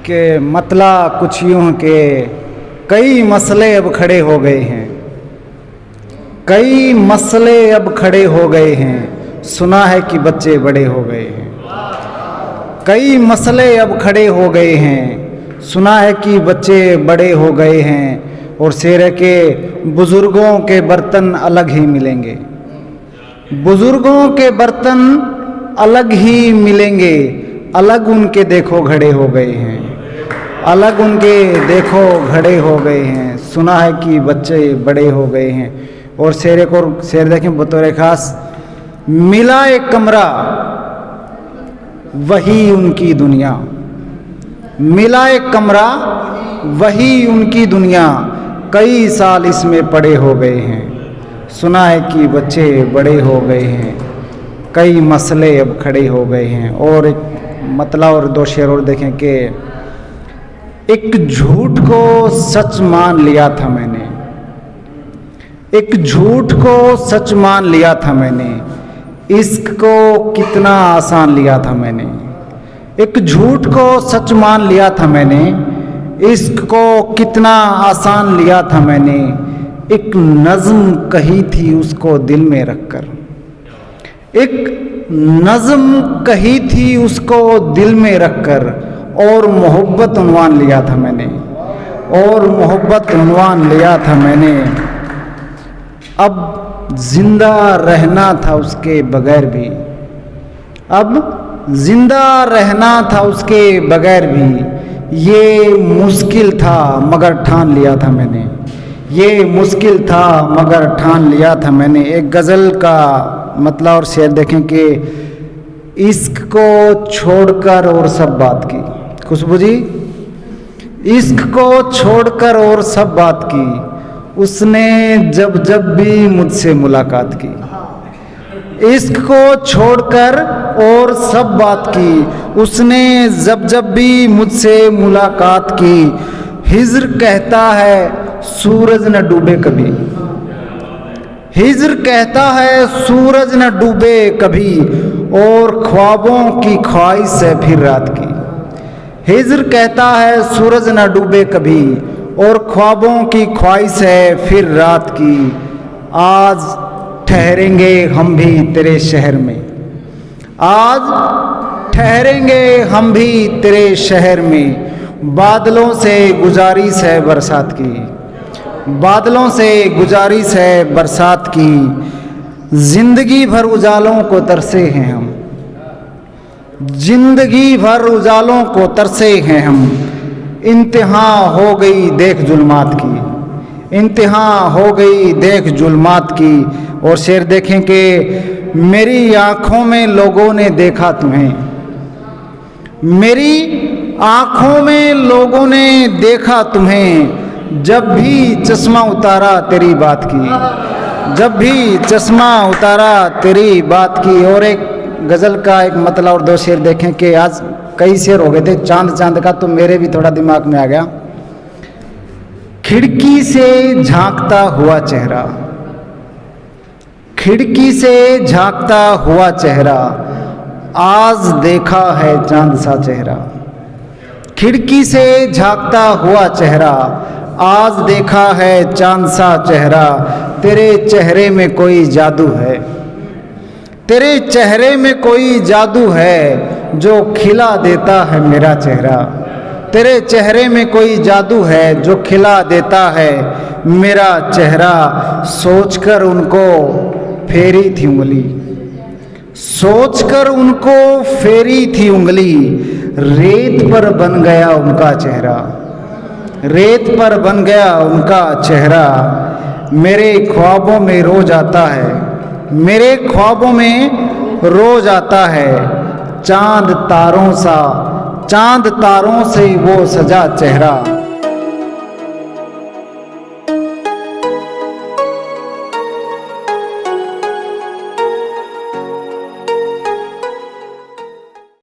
कि मतला कुछ यूं के कई मसले अब खड़े हो गए हैं, कई मसले अब खड़े हो गए हैं, सुना है कि बच्चे बड़े हो गए हैं। कई मसले अब खड़े हो गए हैं, सुना है कि बच्चे बड़े हो गए हैं। और शेर के बुज़ुर्गों के बर्तन अलग ही मिलेंगे, बुज़ुर्गों के बर्तन अलग ही मिलेंगे। अलग उनके देखो घड़े हो गए हैं, अलग उनके देखो घड़े हो गए हैं, सुना है कि बच्चे बड़े हो गए हैं। और शेर देखें बतौर खास, मिला एक कमरा वही उनकी दुनिया, मिला एक कमरा वही उनकी दुनिया, कई साल इसमें पड़े हो गए हैं, सुना है कि बच्चे बड़े हो गए हैं, कई मसले अब खड़े हो गए हैं। और एक मतलब और दो शेर और देखें कि एक झूठ को सच मान लिया था मैंने, एक झूठ को सच मान लिया था मैंने, इश्क को कितना आसान लिया था मैंने। एक झूठ को सच मान लिया था मैंने, इश्क को कितना आसान लिया था मैंने। एक नज़्म कही थी उसको दिल में रखकर, एक नज़्म कही थी उसको दिल में रखकर, और मोहब्बत उन्वान लिया था मैंने, और मोहब्बत उन्वान लिया था मैंने। अब जिंदा रहना था उसके बगैर भी, अब जिंदा रहना था उसके बगैर भी, ये मुश्किल था मगर ठान लिया था मैंने, ये मुश्किल था मगर ठान लिया था मैंने। एक गज़ल का मतलब और शेर देखें कि इश्क को छोड़कर और सब बात की, खुशबू जी, इश्क को छोड़कर और सब बात की, उसने जब जब भी मुझसे मुलाकात की। इश्क को छोड़कर और सब बात की, उसने जब जब भी मुझसे मुलाकात की। हिज्र कहता है सूरज न डूबे कभी, हिज्र कहता है सूरज न डूबे कभी, और ख्वाबों की ख्वाहिश है फिर रात की। हिज्र कहता है सूरज न डूबे कभी, और ख्वाबों की ख्वाहिश है फिर रात की। आज ठहरेंगे हम भी तेरे शहर में, आज ठहरेंगे हम भी तेरे शहर में। बादलों से गुजारिश है बरसात की, बादलों से गुजारिश है बरसात की। जिंदगी भर उजालों को तरसे हैं हम, जिंदगी भर उजालों को तरसे हैं हम। इंतहा हो गई देख जुल्मात की, इंतहा हो गई देख जुल्मात की। और शेर देखें कि मेरी आँखों में लोगों ने देखा तुम्हें, मेरी आँखों में लोगों ने देखा तुम्हें, जब भी चश्मा उतारा तेरी बात की, जब भी चश्मा उतारा तेरी बात की। और एक गज़ल का एक मतलब और दो शेर देखें कि आज कई शेर हो गए थे चांद चांद का, तो मेरे भी थोड़ा दिमाग में आ गया। खिड़की से झांकता हुआ चेहरा, खिड़की से झांकता हुआ चेहरा, आज देखा है चांद सा चेहरा। खिड़की से झांकता हुआ चेहरा, आज देखा है चांद सा चेहरा। तेरे चेहरे में कोई जादू है, तेरे चेहरे में कोई जादू है, जो खिला देता है मेरा चेहरा। तेरे चेहरे में कोई जादू है जो खिला देता है मेरा चेहरा। सोचकर उनको फेरी थी उंगली, सोचकर उनको फेरी थी उंगली, रेत पर बन गया उनका चेहरा, रेत पर बन गया उनका चेहरा। मेरे ख्वाबों में रोज आता है, मेरे ख्वाबों में रोज आता है, चांद तारों सा, चांद तारों से वो सजा चेहरा।